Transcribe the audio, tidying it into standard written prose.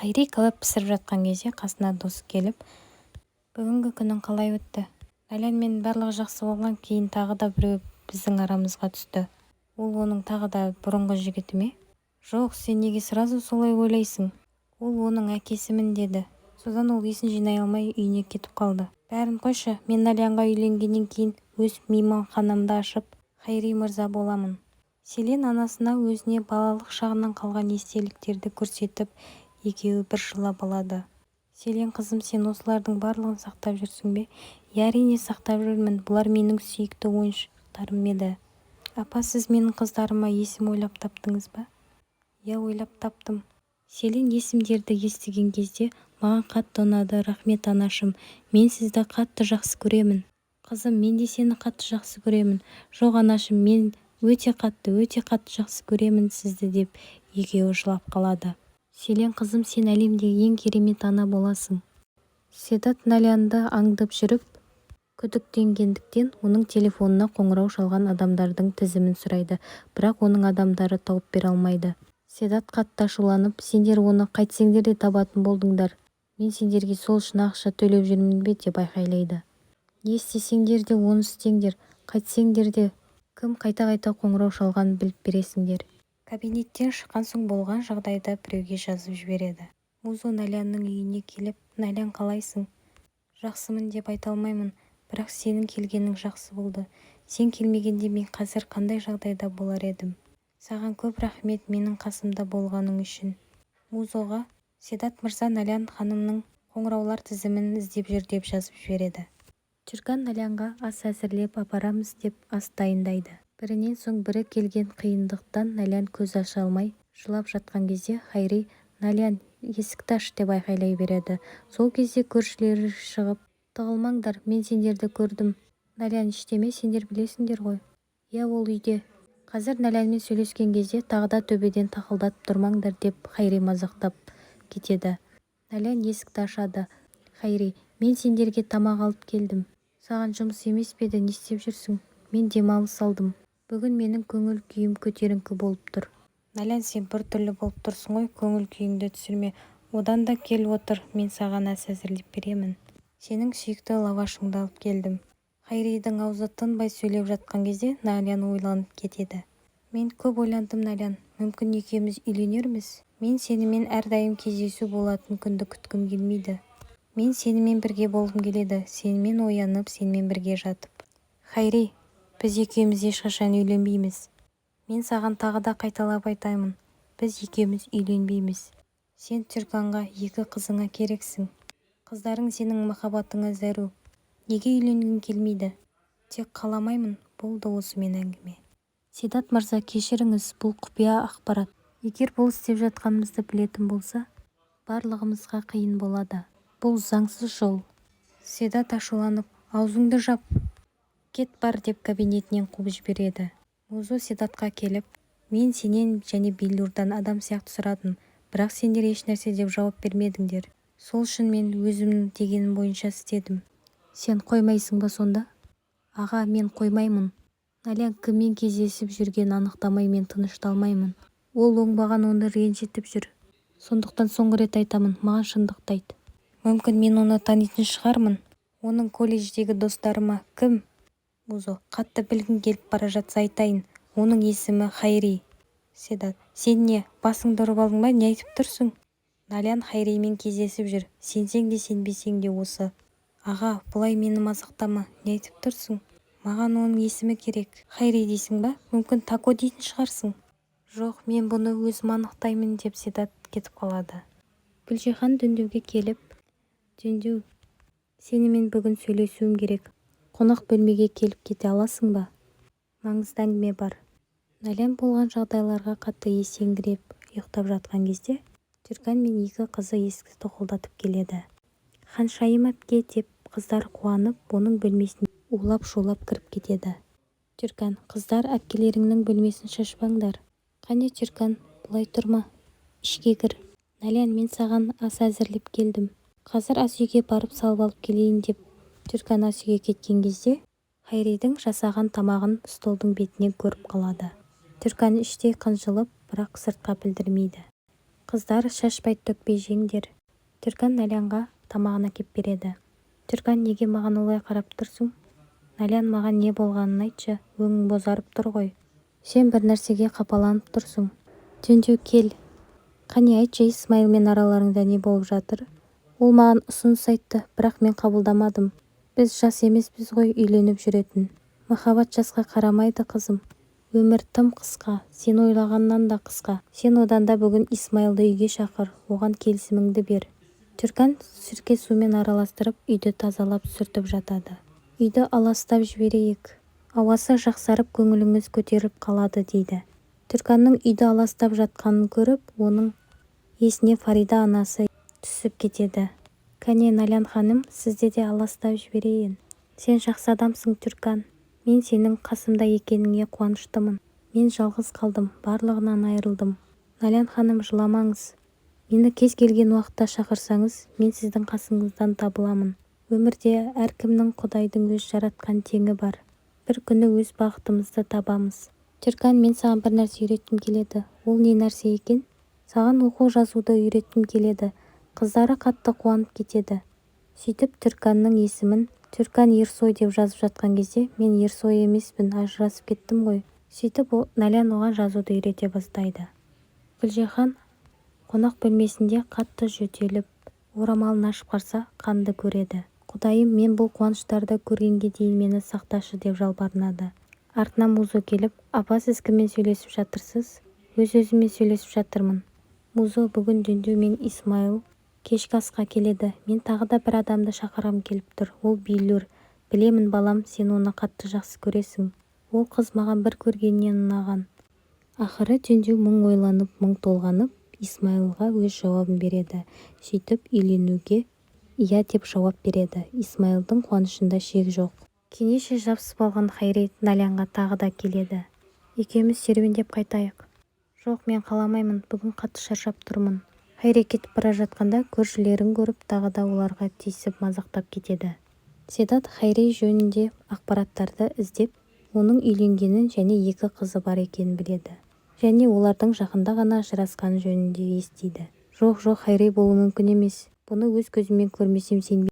Хайри кәуап пісіріп жатқан кезде қасына досы келіп, бүгінгі күнің қалай өтті? Налян барлығы жақсы болған, кейін тағы да біреу біздің арамызға түсті. Ол оның тағы да бұрынғы жігіті ме? Жоқ, сен неге сразу солай ойлайсың? Ол оның әкесімін деді. Содан ол есін жинай алмай үйіне кетіп қалды. Бәрін қойшы, мен Налянға үйленгеннен кейін өз мейманханамды ашып, Хайри мырза боламын. Селен анасына өзіне балалық шағынан қалған естеліктерді көрсетіп, екеуі бір жылап алады. Селен қызым, сен осылардың барлығын сақтап жүрсің бе? Әрине сақтап жүрмін, бұлар менің сүйікті ойыншықтарым еді. Апа, сіз менің қыздарыма есім ойлап таптыңыз ба? Я, ойлап таптым. Селен есімдерді естіген кезде, маған қатты ұнады, рахмет анашым, мен сізді қатты жақсы көремін. Қызым, мен де сені қатты жақсы көремін. Жоқ анашым, мен өте қатты жақсы көремін сізді деп екеуі жылап қалады. Селен қызым, сен әлемдегі ең керемет ана боласың. Седат Налянды аңдып жүріп, күдіктенгендіктен оның телефонына қоңырау шалған адамдардың тізімін сұрайды, бірақ оның адамдары тауып бере алмайды. Седат қатты ашуланып, сендер оны қайтсеңдер де табатын болдыңдар. Мен сендерге сол үшін ақша төлеп жүрмін бе деп айқайлайды. Не істесеңдер де оны істеңдер, қайтсеңдер де кім қайта-қайта қоңырау шалғанын біліп бересіңдер. Кабинеттен шыққан соң болған жағдайда біреуге жазып жібереді. Музо Налянның үйіне келіп, Налян қалайсың? Жақсымын деп айта алмаймын, бірақ сенің келгенің жақсы болды. Сен келмегенде мен қазір қандай жағдайда болар едім? Саған көп рахмет менің қасымда болғаның үшін. Музоға Седат мырза Налян ханымның қоңыраулар тізімін іздеп жүр деп жазып жібереді. Түркан Налянға ас әзірлеп апарамыз деп ас дайындайды. Бірінен соң бірі келген қиындықтан Налян көз аша алмай жылап жатқан кезде Хайри, Налян, есікті аш деп айқайлай береді. Сол кезде көршілері шығып, тығылмаңдар, мен сендерді көрдім. Налян, іштеме, сендер білесіңдер ғой. Я, ол үйде. Қазір Налянмен сөйлескен кезде тағы да төбеден тақылдатып тұрмаңдар деп Хайри мазақтап кетеді. Налян есікті ашады. Хайри, мен сендерге тамақ алып келдім. Саған жұмыс емес пе еді, не істеп жүрсің? Мен демалыс алдым. Бүгін менің көңіл күйім көтеріңкі болып тұр. Налян, сен бір түрлі болып тұрсың ғой, көңіл күйіңді түсірме. Одан да кел отыр, мен саған ас әзірлеп беремін. Сенің сүйікті лавашыңды алып келдім. Хайридің аузы тынбай сөйлеп жатқан кезде Налян ойланып кетеді. Мен көп ойландым, Налян, мүмкін екеуміз үйленерміз? Мен сенімен әрдайым кездесу болатын күнді күткім келмейді. Мен сенімен бірге болғым келеді, сенімен оянып, сенімен бірге жатып. Хайри, біз екеуміз ешқашан үйленбейміз. Мен саған тағы да қайталап айтаймын, біз екеуміз үйленбейміз. Сен Түрканға екі қызыңа керексің. Қыздарың сенің махаббатыңа зәру. Неге үйленгің келмейді? Тек қаламаймын, болды осымен әңгіме. Седат мырза, кешіріңіз, бұл құпия ақпарат. Егер бұл істеп жатқанымызды білетін болса, барлығымызға қиын болады. Бұл заңсыз жол. Седат ашуланып, аузыңды жап, кет бар деп кабинетінен қуып жібереді. Музо Седатқа келіп, мен сенен және Биллурдан адам сияқты сұрадым, бірақ сендер еш нәрсе деп жауап бермедіңдер. Сол үшін мен өзімнің дегенім бойынша істедім. Сен қоймайсың ба сонда? Аға, мен қоймаймын. Налян кіммен кездесіп жүрген анықтамай мен тынышталмаймын. Ол оңбаған, оны ренжітіп жүр. Сондықтан соңғы рет айтамын, маған шындықты айт. Мүмкін мен оны танитын шығармын. Оның колледждегі достарыма кім? Музо, қатты білгің келіп бара жатса айтайын. Оның есімі Хайри. Седат, сен не, басыңды ұрып алдың ба, не айтып тұрсың? Налян Хайримен кездесіп жүр. Сенсең де сенбесең де осы. Аға, бұлай мені мазақтама, не айтып тұрсың? Маған оның есімі керек. Хайри дейсің ба? Мүмкін Тако дейтін шығарсың. Жоқ, мен бұны өзім анықтаймын деп Седат кетіп қалады. Гүлжихан Дүндеуге келіп, Дүндеу, сенімен бүгін сөйлесуім керек. Қонақ бөлмеге келіп кете аласың ба? Маңызды әңгіме бар. Налян болған жағдайларға қатты есеңгіреп ұйықтап жатқан кезде Түркан мен екі қызы есікті тоқылдатып келеді. Ханшайым әпке деп қыздар қуанып, оның бөлмесіне улап-шулап кіріп кетеді. Түркан, қыздар, әпкелеріңнің бөлмесін шашпаңдар. Қане Түркан, бұлай тұрма, ішке кір. Налян, мен саған ас әзірлеп келдім. Қазір ас үйге барып салып алып келейін деп Түркан ас үйге кеткен кезде Хайридің жасаған тамағын столдың бетінен көріп қалады. Түркан іштей қынжылып, бірақ сыртқа білдірмейді. Қыздар шашпай төкпей жеңдер. Түркан Налянға тамағын әкеп береді. Түркан, неге маған олай қарап тұрсың? Налян, маған не болғанын айтшы, өңің бозарып тұр ғой. Сен бір нәрсеге қапаланып тұрсың. Түнде кел. Қане айтшы, Исмайылмен араларыңда не болып жатыр? Ол маған ұсыныс айтты, бірақ мен қабылдамадым. Біз жас емеспіз ғой үйленіп жүретін. Махаббат жасқа қарамайды, қызым. Өмір тым қысқа, сен ойлағаннан да қысқа. Сен одан да бүгін Исмайылды үйге шақыр, оған келісіміңді бер. Түркан сірке сумен араластырып үйді тазалап сүртіп жатады. Үйді аластап жіберейік. Ауасы жақсарып көңіліңіз көтеріліп қалады дейді. Түрканның үйді аластап жатқанын көріп, оның есіне Фарида анасы түсіп кетеді. Кәне Налян ханым, сізді де аластап жіберейін. Сен жақсы адамсың, Түркан. Мен сенің қасымда екеніңе қуаныштымын. Мен жалғыз қалдым, барлығынан айырылдым. Налян ханым, жыламаңыз. Мені кез келген уақытта шақырсаңыз, мен сіздің қасыңыздан табыламын. Өмірде әркімнің Құдайдың өз жаратқан теңі бар. Бір күні өз бақытымызды табамыз. Түркан, мен саған бір нәрсе үйреткім келеді. Ол не нәрсе екен? Саған оқу жазуды үйреткім келеді. Қыздары қатты қуанып кетеді. Сөйтіп Түрканның есімін Түркан Ерсой деп жазып жатқан кезде, мен Ерсой емеспін, ажырасып кеттім ғой. Сөйтіп Налян оған жазуды үйрете бастайды. Гүлжихан қонақ бөлмесінде қатты жөтеліп, орамалын ашып қарса, қанды көреді. Құдайым, мен бұл қуаныштарды көргенге дейін мені сақташы деп жалбарынады. Артынан Музо келіп, апа, сіз кіммен сөйлесіп жатырсыз? Өз-өзіме сөйлесіп жатырмын. Музо, бүгін Дүндүү мен Исмайыл кешкі асқа келеді. Мен тағы да бір адамды шақырғым келіп тұр. Ол Билур. Білемін, балам, сен оны қатты жақсы көресің. Ол қыз маған бір көргеннен ұнаған. Ақыры Дүндүү мың ойланып, мың толғанып, Исмайылға өз жауабын береді. Сөйтіп үйленуге иә деп жауап береді. Исмайылдың қуанышында шек жоқ. Кенеше жабысып алған Хайри Налянға тағы да келеді. Екеуміз серуендеп қайтайық. Жоқ, мен қаламаймын, бүгін қатты шаршап тұрмын. Хайри кетіп бара жатқанда көршілерін көріп, тағы да оларға тиісіп мазақтап кетеді. Седат Хайри жөнінде ақпараттарды іздеп, оның үйленгенін және 2 қызы бар екенін біледі. Және олардың жақында ғана ажырасқаны жөнінде естиді. Жоқ, Хайри болуы мүмкін емес. Бұны өз көзіммен көрмесем сенбеймін.